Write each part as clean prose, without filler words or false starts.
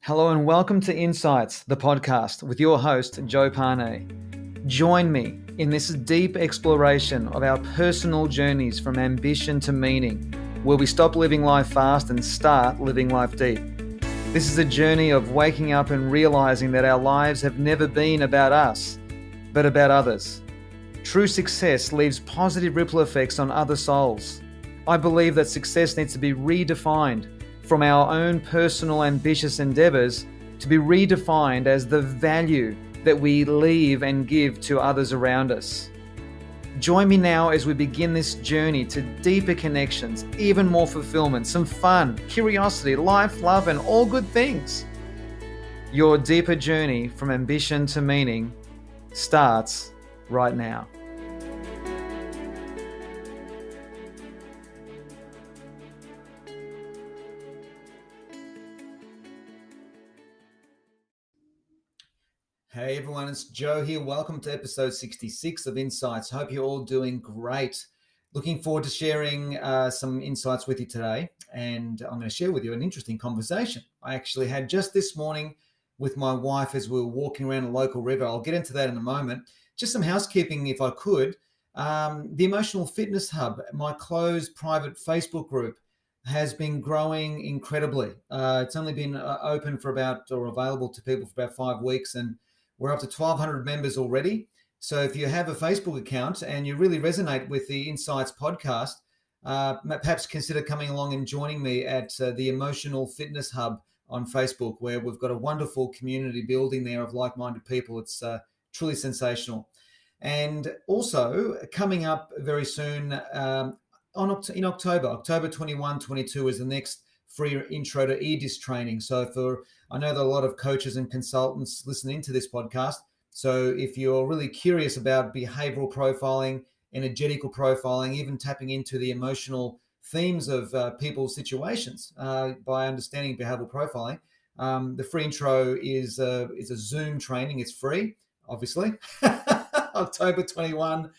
Hello and welcome to Insights, the podcast with your host, Joe Pane. Join me in this deep exploration of our personal journeys from ambition to meaning, where we stop living life fast and start living life deep. This is a journey of waking up and realizing that our lives have never been about us, but about others. True success leaves positive ripple effects on other souls. I believe that success needs to be redefined from our own personal ambitious endeavors to be redefined as the value that we leave and give to others around us. Join me now as we begin this journey to deeper connections, even more fulfillment, some fun, curiosity, life, love, and all good things. Your deeper journey from ambition to meaning starts right now. Hey everyone, it's Joe here. Welcome to episode 66 of Insights. Hope you're all doing great. Looking forward to sharing some insights with you today. And I'm going to share with you an interesting conversation I actually had just this morning with my wife as we were walking around a local river. I'll get into that in a moment. Just some housekeeping if I could. The Emotional Fitness Hub, my closed private Facebook group, has been growing incredibly. It's only been open for available to people for about 5 weeks, and we're up to 1,200 members already. So if you have a Facebook account and you really resonate with the Insights podcast, perhaps consider coming along and joining me at the Emotional Fitness Hub on Facebook, where we've got a wonderful community building there of like-minded people. It's truly sensational. And also coming up very soon in October 21, 22 is the next free intro to EDIS training. So I know that a lot of coaches and consultants listening to this podcast. So if you're really curious about behavioral profiling, energetical profiling, even tapping into the emotional themes of people's situations by understanding behavioral profiling, the free intro is a Zoom training. It's free, obviously. October 21,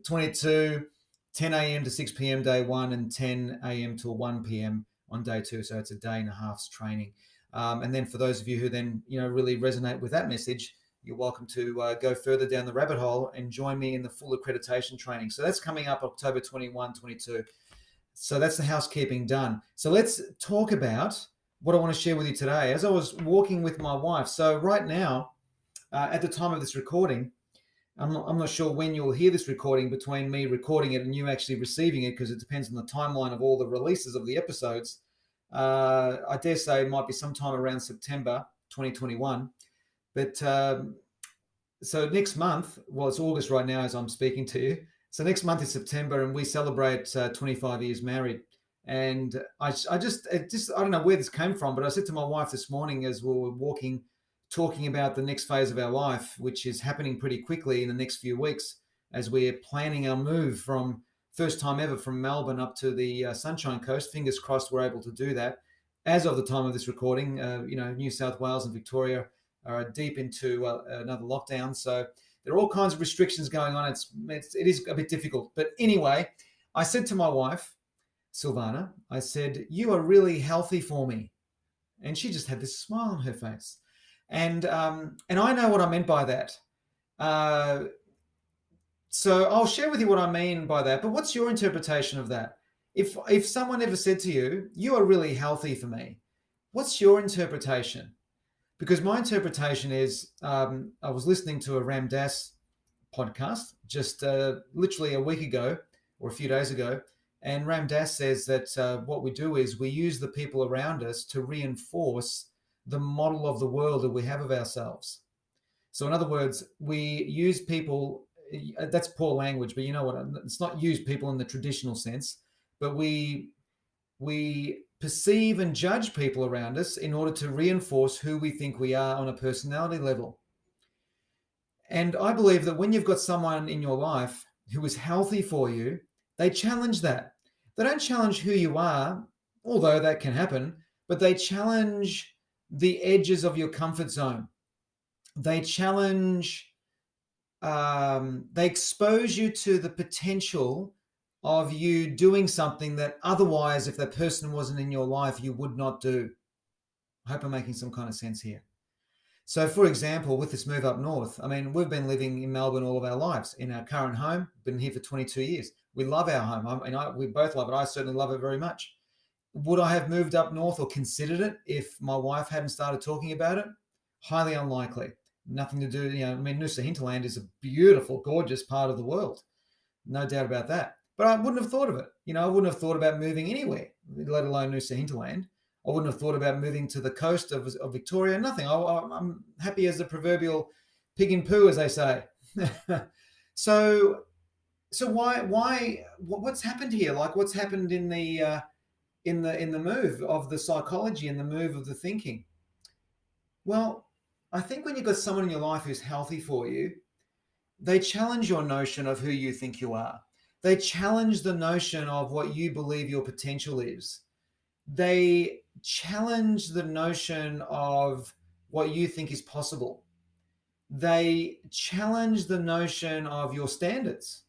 22, 10 a.m. to 6 p.m. day one and 10 a.m. till 1 p.m. on day two. So it's a day and a half's training. And then for those of you who then, really resonate with that message, you're welcome to go further down the rabbit hole and join me in the full accreditation training. So that's coming up October 21, 22. So that's the housekeeping done. So let's talk about what I want to share with you today. As I was walking with my wife, so right now, at the time of this recording, I'm not sure when you'll hear this recording between me recording it and you actually receiving it, because it depends on the timeline of all the releases of the episodes. I dare say it might be sometime around September 2021. But so next month, well, it's August right now as I'm speaking to you. So next month is September and we celebrate 25 years married. And I don't know where this came from, but I said to my wife this morning as we were walking, talking about the next phase of our life, which is happening pretty quickly in the next few weeks as we're planning our move from first time ever from Melbourne up to the Sunshine Coast. Fingers crossed we're able to do that. As of the time of this recording, New South Wales and Victoria are deep into another lockdown. So there are all kinds of restrictions going on. It is a bit difficult. But anyway, I said to my wife, Silvana, I said, "You are really healthy for me." And she just had this smile on her face. And I know what I meant by that. So I'll share with you what I mean by that. But what's your interpretation of that? If someone ever said to you, "You are really healthy for me," what's your interpretation? Because my interpretation is, I was listening to a Ram Dass podcast just literally a week ago or a few days ago. And Ram Dass says that what we do is we use the people around us to reinforce the model of the world that we have of ourselves. So in other words, we use people, that's poor language, but you know what, it's not use people in the traditional sense, but we perceive and judge people around us in order to reinforce who we think we are on a personality level. And I believe that when you've got someone in your life who is healthy for you, they challenge that. They don't challenge who you are, although that can happen, but they challenge the edges of your comfort zone. They challenge, they expose you to the potential of you doing something that otherwise, if that person wasn't in your life, you would not do. I hope I'm making some kind of sense here. So, for example, with this move up north, I mean, we've been living in Melbourne all of our lives in our current home, been here for 22 years. We love our home. We both love it. I certainly love it very much. Would I have moved up north or considered it if my wife hadn't started talking about it? Highly unlikely. Nothing to do, I mean, Noosa Hinterland is a beautiful, gorgeous part of the world. No doubt about that. But I wouldn't have thought of it. I wouldn't have thought about moving anywhere, let alone Noosa Hinterland. I wouldn't have thought about moving to the coast of Victoria. Nothing. I'm happy as a proverbial pig in poo, as they say. So why? What's happened here? Like, what's happened in the move of the psychology and the move of the thinking? Well, I think when you've got someone in your life who's healthy for you, they challenge your notion of who you think you are. They challenge the notion of what you believe your potential is. They challenge the notion of what you think is possible. They challenge the notion of your standards.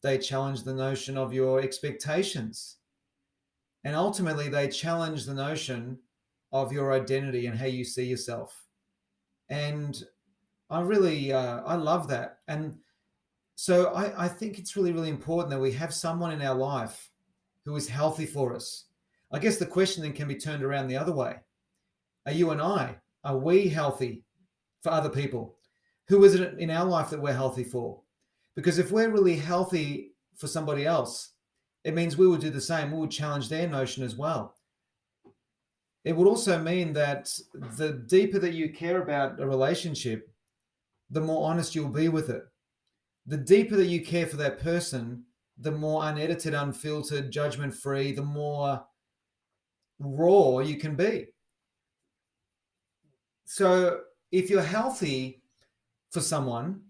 They challenge the notion of your expectations. And ultimately, they challenge the notion of your identity and how you see yourself. And I really, I love that. And so I think it's really, really important that we have someone in our life who is healthy for us. I guess the question then can be turned around the other way. Are we healthy for other people? Who is it in our life that we're healthy for? Because if we're really healthy for somebody else, it means we would do the same. We would challenge their notion as well. It would also mean that the deeper that you care about a relationship, the more honest you'll be with it. The deeper that you care for that person, the more unedited, unfiltered, judgment-free, the more raw you can be. So if you're healthy for someone,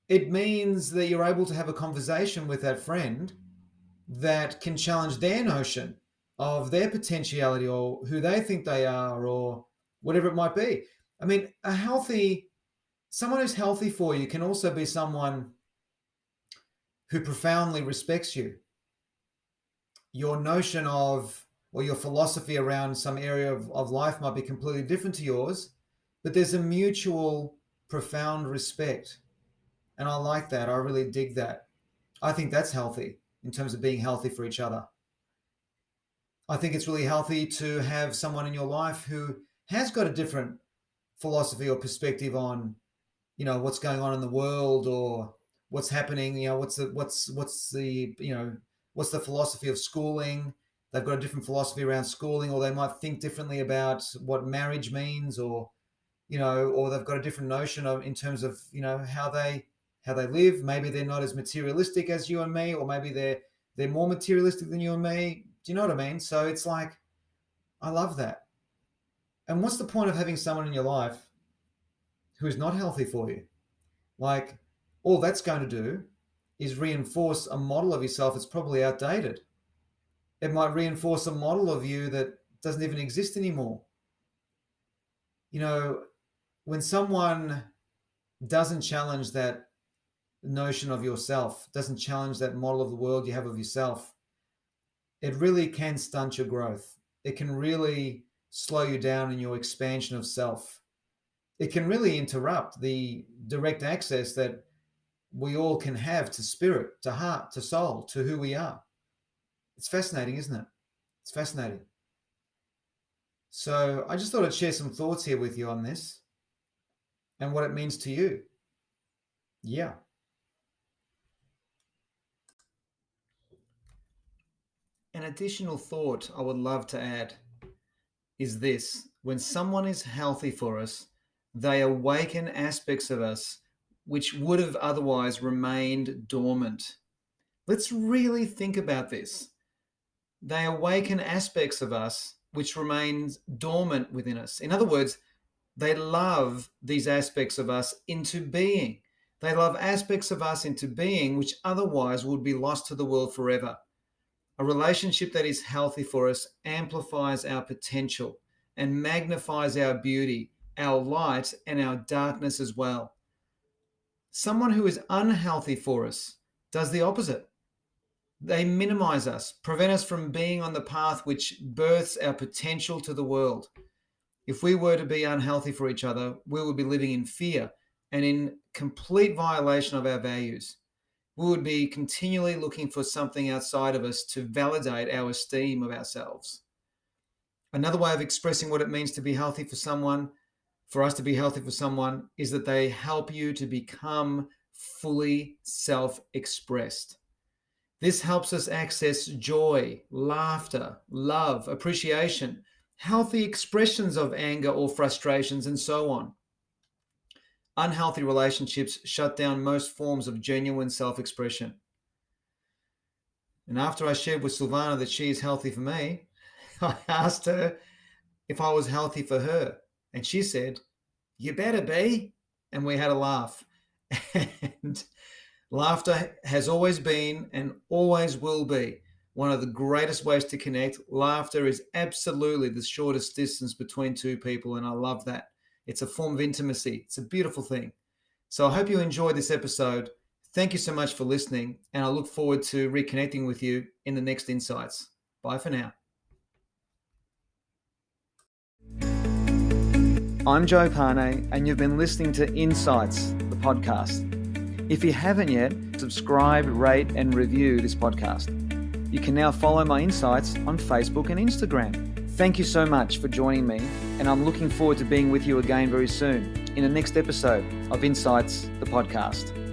it means that you're able to have a conversation with that friend that can challenge their notion of their potentiality or who they think they are or whatever it might be. I mean, someone who's healthy for you can also be someone who profoundly respects you. Your notion of, or your philosophy around some area of life might be completely different to yours, but there's a mutual profound respect. And I like that. I really dig that. I think that's healthy in terms of being healthy for each other. I think it's really healthy to have someone in your life who has got a different philosophy or perspective on, what's going on in the world or what's happening, what's the philosophy of schooling. They've got a different philosophy around schooling, or they might think differently about what marriage means, or they've got a different notion of in terms of, how they live. Maybe they're not as materialistic as you and me, or maybe they're more materialistic than you and me. Do you know what I mean? So it's like, I love that. And what's the point of having someone in your life who is not healthy for you? Like, all that's going to do is reinforce a model of yourself that's probably outdated. It might reinforce a model of you that doesn't even exist anymore. When someone doesn't challenge that notion of yourself, doesn't challenge that model of the world you have of yourself, it really can stunt your growth. It can really slow you down in your expansion of self. It can really interrupt the direct access that we all can have to spirit, to heart, to soul, to who we are. It's fascinating, isn't it? It's fascinating. So I just thought I'd share some thoughts here with you on this and what it means to you. Yeah. An additional thought I would love to add is this: when someone is healthy for us, they awaken aspects of us which would have otherwise remained dormant. Let's really think about this. They awaken aspects of us which remains dormant within us. In other words, they love these aspects of us into being. They love aspects of us into being which otherwise would be lost to the world forever. A relationship that is healthy for us amplifies our potential and magnifies our beauty, our light, and our darkness as well. Someone who is unhealthy for us does the opposite. They minimize us, prevent us from being on the path which births our potential to the world. If we were to be unhealthy for each other, we would be living in fear and in complete violation of our values. We would be continually looking for something outside of us to validate our esteem of ourselves. Another way of expressing what it means to be healthy for someone, for us to be healthy for someone, is that they help you to become fully self-expressed. This helps us access joy, laughter, love, appreciation, healthy expressions of anger or frustrations, and so on. Unhealthy relationships shut down most forms of genuine self-expression. And after I shared with Silvana that she is healthy for me, I asked her if I was healthy for her. And she said, "You better be." And we had a laugh. And laughter has always been and always will be one of the greatest ways to connect. Laughter is absolutely the shortest distance between two people, and I love that. It's a form of intimacy. It's a beautiful thing. So I hope you enjoyed this episode. Thank you so much for listening, and I look forward to reconnecting with you in the next Insights. Bye for now. I'm Joe Pane, and you've been listening to Insights, the podcast. If you haven't yet, subscribe, rate, and review this podcast. You can now follow my insights on Facebook and Instagram. Thank you so much for joining me, and I'm looking forward to being with you again very soon in the next episode of Insights, the podcast.